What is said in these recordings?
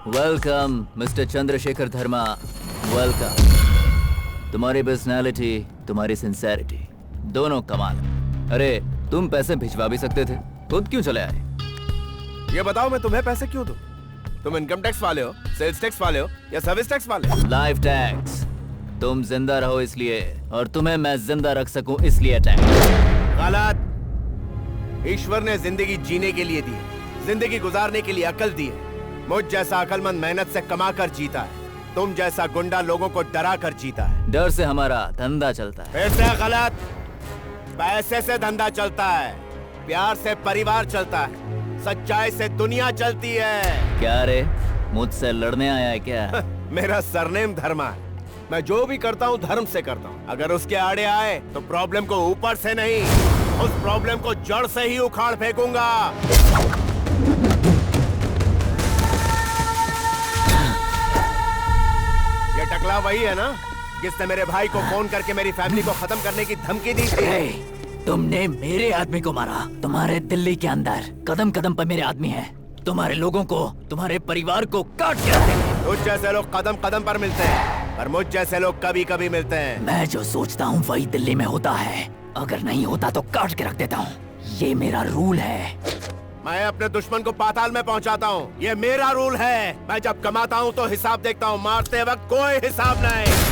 Welcome mister Chandrashekhar धर्मा, welcome. तुम्हारी personality, तुम्हारी sincerity दोनों कमाल है। अरे तुम पैसे भिजवा भी सकते थे, खुद क्यों चले आए? ये बताओ मैं तुम्हें पैसे क्यों दूं? तुम इनकम टैक्स वाले हो, सेल्स टैक्स वाले हो या सर्विस टैक्स वाले हो? Life tax. तुम जिंदा रहो इसलिए, और तुम्हें मैं जिंदा रख सकूं इसलिए टैक्स। गलत। ईश्वर ने जिंदगी जीने के लिए दी है, जिंदगी गुजारने के लिए अकल दी है। मुझ जैसा अकलमंद मेहनत से कमा कर जीता है, तुम जैसा गुंडा लोगों को डरा कर जीता है। डर से हमारा धंधा चलता है। फिर से गलत। पैसे से धंधा चलता है, प्यार से परिवार चलता है, सच्चाई से दुनिया चलती है। क्या रे, मुझसे लड़ने आया है क्या? मेरा सरनेम धर्मा है। मैं जो भी करता हूँ धर्म से करता हूँ। अगर उसके आड़े आए तो प्रॉब्लम को ऊपर से नहीं, उस प्रॉब्लम को जड़ से ही उखाड़ फेंकूंगा। ये टकला वही है ना जिसने मेरे भाई को फोन करके मेरी फैमिली को खत्म करने की धमकी दी थी? तुमने मेरे आदमी को मारा। तुम्हारे दिल्ली के अंदर कदम कदम पर मेरे आदमी हैं। तुम्हारे लोगों को, तुम्हारे परिवार को काट के रख देंगे। तुझ जैसे लोग कदम कदम पर मिलते हैं, पर मुझ जैसे लोग कभी कभी मिलते हैं। मैं जो सोचता हूँ वही दिल्ली में होता है। अगर नहीं होता तो काट के रख देता हूँ। ये मेरा रूल है। मैं अपने दुश्मन को पाताल में पहुंचाता हूँ, ये मेरा रूल है। मैं जब कमाता हूँ तो हिसाब देखता हूँ, मारते वक्त कोई हिसाब नहीं।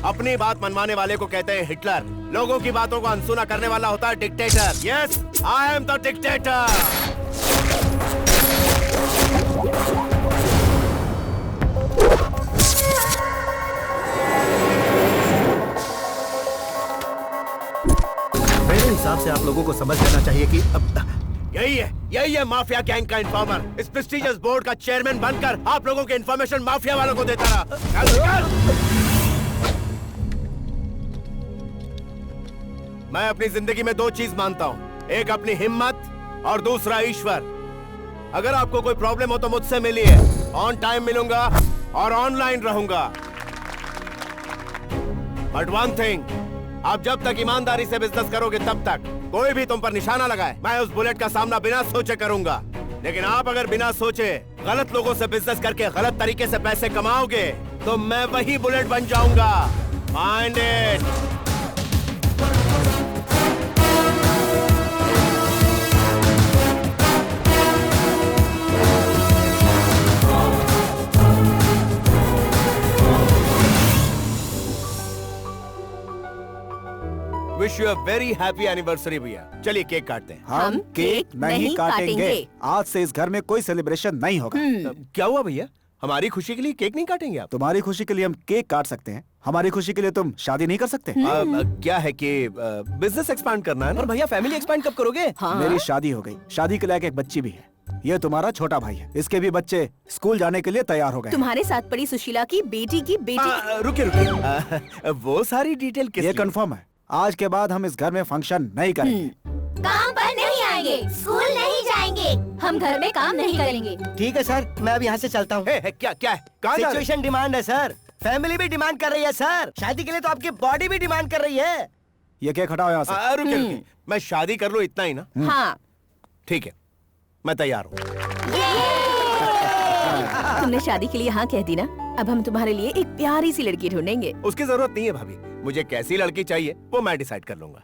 अपनी बात मनवाने वाले को कहते हैं हिटलर। लोगों की बातों को अनसुना करने वाला होता है dictator. Yes, I am the dictator. मेरे हिसाब से आप लोगों को समझ लेना चाहिए कि यही है माफिया गैंग का इन्फॉर्मर। इस प्रेस्टिजियस बोर्ड का चेयरमैन बनकर आप लोगों के इन्फॉर्मेशन माफिया वालों को देता रहा। मैं अपनी जिंदगी में दो चीज मानता हूँ, एक अपनी हिम्मत और दूसरा ईश्वर। अगर आपको कोई प्रॉब्लम हो तो मुझसे मिलिए, ऑन टाइम मिलूंगा और ऑनलाइन रहूंगा। बट वन थिंग, आप जब तक ईमानदारी से बिजनेस करोगे तब तक कोई भी तुम पर निशाना लगाए, मैं उस बुलेट का सामना बिना सोचे करूंगा। लेकिन आप अगर बिना सोचे गलत लोगों से बिजनेस करके गलत तरीके से पैसे कमाओगे तो मैं वही बुलेट बन जाऊंगा। Mind it. Wish you a very happy anniversary भैया। चलिए केक काटते हैं। हम केक नहीं काटेंगे। आज से इस घर में कोई सेलिब्रेशन नहीं होगा। क्या हुआ भैया? हमारी खुशी के लिए केक नहीं काटेंगे आप? तुम्हारी खुशी के लिए हम केक काट सकते हैं, हमारी खुशी के लिए तुम शादी नहीं कर सकते? क्या है कि बिजनेस एक्सपांड करना है ना। और भैया फैमिली एक्सपांड कब करोगे? हाँ? मेरी शादी हो गई, शादी के लायक एक बच्ची भी है। ये तुम्हारा छोटा भाई है, इसके भी बच्चे स्कूल जाने के लिए तैयार हो गए। तुम्हारे साथ पड़ी सुशीला की बेटी रुकिए वो सारी डिटेल ये कंफर्म है, आज के बाद हम इस घर में फंक्शन नहीं करेंगे। काम पर नहीं आएंगे, स्कूल नहीं जाएंगे, हम घर में काम नहीं करेंगे। ठीक है सर, मैं अब यहाँ से चलता हूँ। क्या है? कहाँ जा रहे? सिचुएशन डिमांड है सर, फैमिली भी डिमांड कर रही है सर, शादी के लिए तो आपकी बॉडी भी डिमांड कर रही है। ये केक हटाओ यहाँ से। रुकिए, मैं शादी कर लूँ इतना ही ना? हाँ, ठीक है, मैं तैयार हूँ। तुमने शादी के लिए हाँ कह दी ना, अब हम तुम्हारे लिए एक प्यारी सी लड़की ढूंढेंगे। उसकी जरूरत नहीं है भाभी, मुझे कैसी लड़की चाहिए वो मैं डिसाइड कर लूंगा।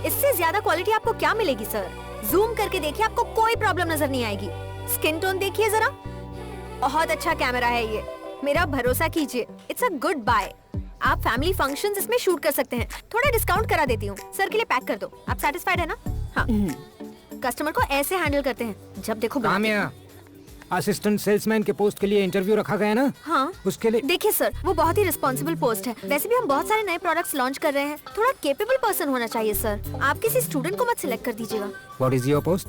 इससे ज्यादा क्वालिटी आपको क्या मिलेगी सर? जूम करके देखिए, आपको कोई प्रॉब्लम नजर नहीं आएगी। स्किन टोन देखिए जरा, बहुत अच्छा कैमरा है ये, मेरा भरोसा कीजिए। It's a good buy. आप फैमिली फंक्शंस इसमें शूट कर सकते हैं। थोड़ा डिस्काउंट करा देती हूँ, सर के लिए पैक कर दो। आप सेटिस्फाइड है ना? हाँ। कस्टमर को ऐसे हैंडल करते हैं, जब देखो काम्या, असिस्टेंट सेल्समैन के पोस्ट के लिए इंटरव्यू रखा गया ना? हाँ। उसके लिए देखिए सर, वो बहुत ही रिस्पॉन्सिबल पोस्ट है। वैसे भी हम बहुत सारे नए प्रोडक्ट्स लॉन्च कर रहे हैं, थोड़ा केपेबल पर्सन होना चाहिए सर। आप किसी स्टूडेंट को मत सिलेक्ट कर दीजिएगा। What is your post?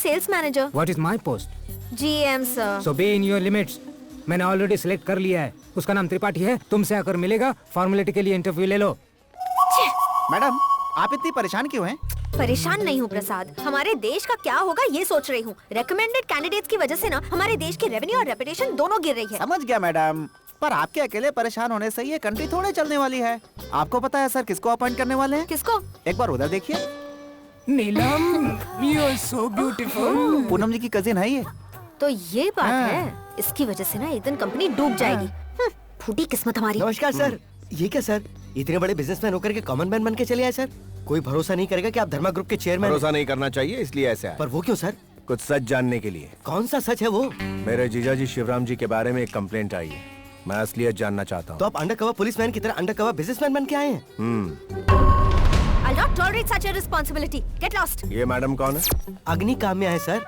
Sales manager. What is my post? GM sir. So be in your limits. मैंने ऑलरेडी सिलेक्ट कर लिया है, उसका नाम त्रिपाठी है। तुमसे आकर मिलेगा, फॉर्मेलिटी के लिए इंटरव्यू ले लो। मैडम, आप इतनी परेशान क्यों हैं? परेशान नहीं हूँ प्रसाद, हमारे देश का क्या होगा ये सोच रही हूँ। रेकमेंडेड कैंडिडेट्स की वजह से ना हमारे देश की रेवेन्यू और रेपुटेशन दोनों गिर रही है। समझ गया मैडम, पर आपके अकेले परेशान होने से ये कंट्री थोड़े चलने वाली है। आपको पता है सर किसको अपॉइंट करने वाले हैं? किसको? एक बार उधर देखिए। Neelam, you are so beautiful. Poonam ji की कजिन है ये। तो ये बात है, इसकी वजह से ना एक दिन कंपनी डूब जाएगी। फूटी किस्मत हमारी। नमस्कार सर। ये क्या सर, इतने बड़े बिजनेसमैन होकर के कॉमन मैन बन के चले आए सर? कोई भरोसा नहीं करेगा कि आप धर्मा ग्रुप के चेयरमैन? भरोसा नहीं करना चाहिए इसलिए ऐसे आया। पर वो क्यों सर? कुछ सच जानने के लिए। कौन सा सच है वो? मेरे जीजाजी शिवराम जी के बारे में एक कंप्लेंट आई है, मैं असलियत जानना चाहता हूँ। तो आप अंडरकवर पुलिसमैन की तरह अंडरकवर बिजनेसमैन बन के आए हैं? I'll not tolerate such a responsibility. Get lost. ये मैडम कौन है? अग्नि काम्या है सर।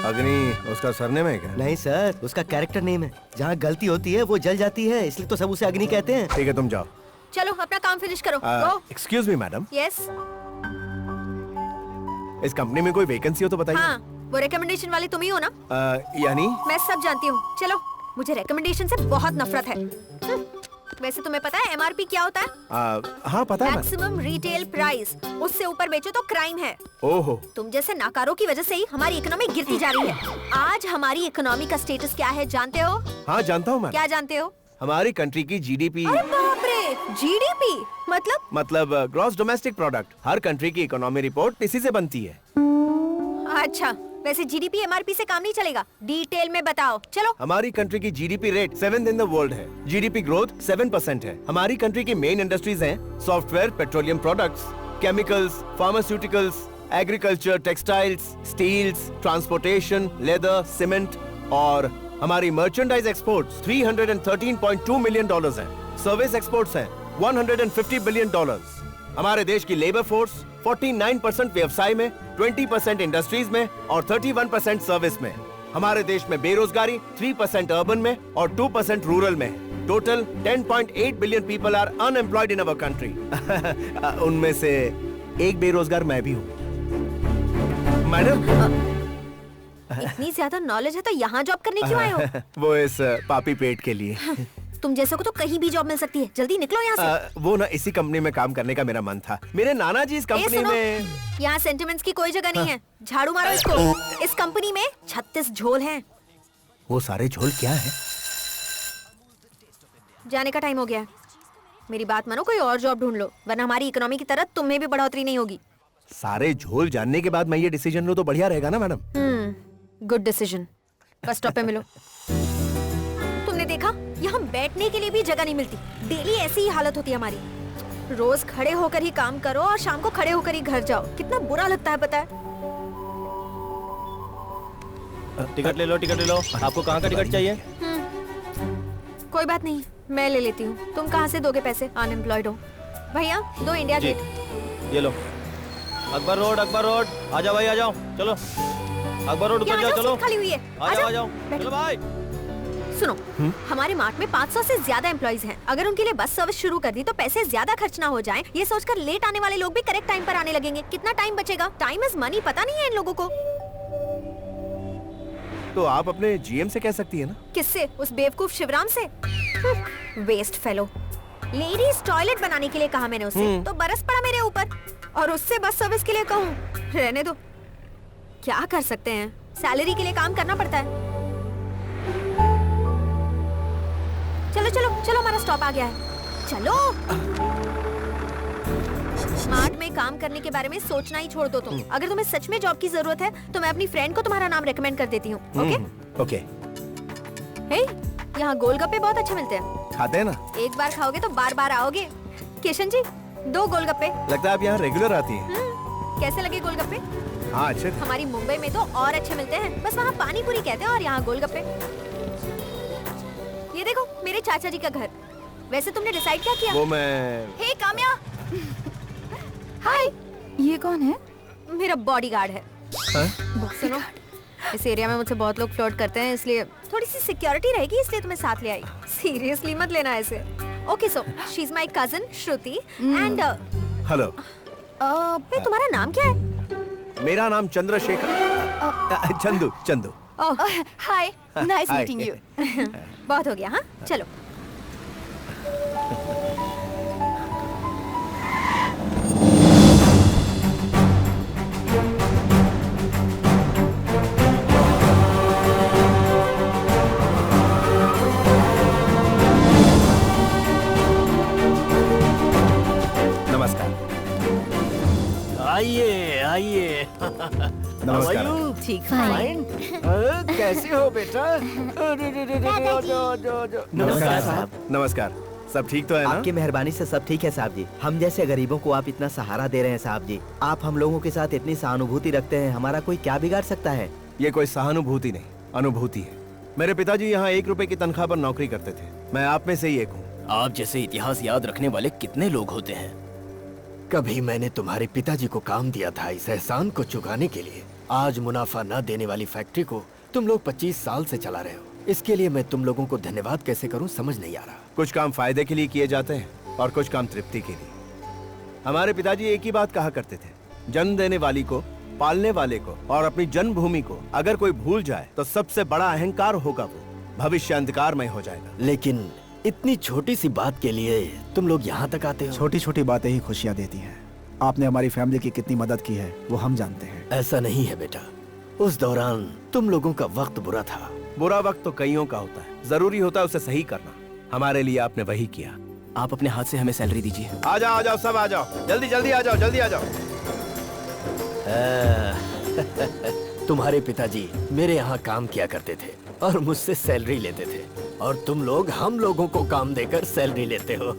अग्नि उसका सरनेम है क्या? नहीं सर, उसका कैरेक्टर नेम है। जहाँ गलती होती है वो जल जाती है, इसलिए तो सब उसे अग्नि कहते हैं। ठीक है, तुम जाओ। चलो अपना काम फिनिश करो। Go. Excuse me madam, Yes. इस कंपनी में कोई वैकेंसी हो तो बताइए। हाँ, वो रिकमेंडेशन वाले तुम ही हो ना? यानी मैं सब जानती हूँ। चलो, मुझे रिकमेंडेशन से बहुत नफरत है। वैसे तुम्हें पता है एमआरपी क्या होता है? हाँ पता है। Maximum retail price. उससे ऊपर बेचो तो क्राइम है। ओहो, तुम जैसे नाकारों की वजह से ही हमारी इकोनॉमी गिरती जा रही है। आज हमारी इकोनॉमी का स्टेटस क्या है जानते हो? हाँ जानता हूँ मैं। क्या जानते हो? हमारी कंट्री की जीडीपी। अरे बाप रे, जीडीपी मतलब ग्रॉस डोमेस्टिक प्रोडक्ट। हर कंट्री की इकोनॉमी रिपोर्ट इसी से बनती है। अच्छा, वैसे जीडीपी एमआरपी से काम नहीं चलेगा, डिटेल में बताओ। चलो। हमारी कंट्री की GDP rate 7th in the world है। जीडीपी ग्रोथ 7% है। हमारी कंट्री की मेन इंडस्ट्रीज हैं software, petroleum products, chemicals, pharmaceuticals, agriculture, textiles, steels, transportation, leather, cement. और हमारी मर्चेंडाइज एक्सपोर्ट्स $313.2 मिलियन हैं। सर्विस एक्सपोर्ट्स हैं $150 बिलियन। हमारे देश की लेबर फोर्स 49% व्यवसाय में, 20% इंडस्ट्रीज में और 31% सर्विस में। हमारे देश में बेरोजगारी 3% अर्बन में और 2% रूरल में। Total 10.8 billion people are unemployed in our country. उनमें से एक बेरोजगार मैं भी हूँ। मैडम, इतनी ज्यादा नॉलेज है तो यहाँ जॉब करने क्यों आए हो? वो इस पापी पेट के लिए। तुम जैसे को तो कहीं भी जॉब मिल सकती है, जल्दी निकलो यहाँ से। वो ना इसी कंपनी में काम करने का मेरा मन था। मेरे नाना जी इस कंपनी में। यहाँ सेंटिमेंट्स की कोई जगह नहीं है। झाड़ू मारो इसको। इस कंपनी में 36 झोल हैं। वो सारे झोल क्या है? जाने का टाइम हो गया है। मेरी बात मानो, कोई और जॉब ढूंढ लो, वरना हमारी इकोनॉमी की तरह तुम्हें भी बढ़ोतरी नहीं होगी। सारे झोल जानने के बाद मैं ये डिसीजन लूं तो बढ़िया रहेगा ना madam? Good decision. Bus stop पे मिलो। तुमने देखा, यहाँ बैठने के लिए भी जगह नहीं मिलती। डेली ऐसी ही हालत होती है हमारी। रोज खड़े होकर ही काम करो और शाम को खड़े होकर ही घर जाओ। कितना बुरा लगता है पता है? टिकट ले लो, टिकट ले लो। आपको कहाँ का टिकट चाहिए? कोई बात नहीं, मैं ले लेती हूँ। तुम कहाँ से दोगे पैसे? अनएम्प्लॉयड हो। भैया, दो इंडिया जी, गेट। ये लो। Akbar road, Akbar road. आ जाओ भाई, आ जाओ। चलो अकबर रोड उतर जाओ। चलो, खाली हुई है। आ जाओ, आ जाओ। बैठो। चलो भाई। सुनो, हमारे मार्ट में 500 से ज्यादा एम्प्लॉइज हैं। अगर उनके लिए बस सर्विस शुरू कर दी तो पैसे ज्यादा खर्च ना हो जाएं। ये सोचकर लेट आने वाले लोग भी करेक्ट टाइम पर आने लगेंगे। कितना टाइम बचेगा? टाइम इज मनी, पता नहीं है इन लोगों को। तो आप अपने जीएम से कह सकती है ना? किससे? उस बेवकूफ शिवराम से? Waste fellow. लेडीज टॉयलेट बनाने के लिए कहा मैंने उससे, तो बरस पड़ा मेरे ऊपर। और उससे बस सर्विस के लिए कहूँ, रहने दो। क्या कर सकते हैं, सैलरी के लिए काम करना पड़ता है। चलो चलो चलो, हमारा स्टॉप आ गया है। चलो। मार्ट में काम करने के बारे में सोचना ही छोड़ दो तुम। अगर तुम्हें सच में जॉब की जरूरत है तो मैं अपनी फ्रेंड को तुम्हारा नाम रेकमेंड कर देती हूँ। Okay okay. हे, यहाँ गोलगप्पे बहुत अच्छे मिलते हैं। खाते हैं ना? एक बार खाओगे तो बार बार आओगे। किशन जी, 2 गोलगप्पे। लगता है आप यहाँ रेगुलर आती हैं। कैसे लगे गोलगप्पे? हाँ अच्छे थे। हमारी मुंबई में तो और अच्छे मिलते हैं, बस वहाँ पानी पूरी कहते हैं और यहाँ गोलगप्पे। ये देखो मेरे चाचा जी का घर। वैसे तुमने डिसाइड क्या किया? वो मैं हे काम्या। हाय, ये कौन है? मेरा बॉडीगार्ड है। सुनो, इस एरिया में मुझसे बहुत लोग फ्लर्ट करते हैं, इसलिए थोड़ी सी सिक्योरिटी रहेगी, इसलिए तुम्हें साथ ले आई। सीरियसली मत लेना ऐसे। Okay so she is my cousin Shruti and hello. तुम्हारा नाम क्या है? मेरा नाम चंद्रशेखर। चंदू चंदू। हाय, नाइस Hi. Meeting you. बहुत हो गया, हाँ चलो। नमस्कार। आइए आइए। नमस्कार। ठीक कैसे हो बेटा? नमस्कार साहब। नमस्कार। सब ठीक तो है ना? आपकी मेहरबानी से सब ठीक है साहब जी। हम जैसे गरीबों को आप इतना सहारा दे रहे हैं साहब जी। आप हम लोगों के साथ इतनी सहानुभूति रखते हैं, हमारा कोई क्या बिगाड़ सकता है? ये कोई सहानुभूति नहीं, अनुभूति है। मेरे पिताजी यहाँ 1 रुपए की तनख्वाह पर नौकरी करते थे। मैं आप में से ही एक हूँ। आप जैसे इतिहास याद रखने वाले कितने लोग होते हैं। कभी मैंने तुम्हारे पिताजी को काम दिया था इस एहसान को चुकाने के लिए। आज मुनाफा न देने वाली फैक्ट्री को तुम लोग 25 साल से चला रहे हो। इसके लिए मैं तुम लोगों को धन्यवाद कैसे करूं समझ नहीं आ रहा। कुछ काम फायदे के लिए किए जाते हैं और कुछ काम तृप्ति के लिए। हमारे पिताजी एक ही बात कहा करते थे, जन्म देने वाली को, पालने वाले को और अपनी जन्मभूमि को अगर कोई भूल जाए तो सबसे बड़ा अहंकार होगा वो, भविष्य अंधकारमय हो जाएगा। लेकिन इतनी छोटी सी बात के लिए तुम लोग यहाँ तक आते हो। छोटी छोटी बातें ही खुशियाँ देती हैं। आपने हमारी फैमिली की कितनी मदद की है वो हम जानते हैं। ऐसा नहीं है बेटा, उस दौरान तुम लोगों का वक्त बुरा था। बुरा वक्त तो कईयों का होता है, जरूरी होता है उसे सही करना। हमारे लिए आपने वही किया। आप अपने हाथ से हमें सैलरी दीजिए। आ जाओ सब आ जाओ, जल्दी जल्दी आ जाओ, जल्दी आ जाओ। तुम्हारे पिताजी मेरे यहाँ काम किया करते थे और मुझसे सैलरी लेते थे, और तुम लोग हम लोगों को काम देकर सैलरी लेते हो।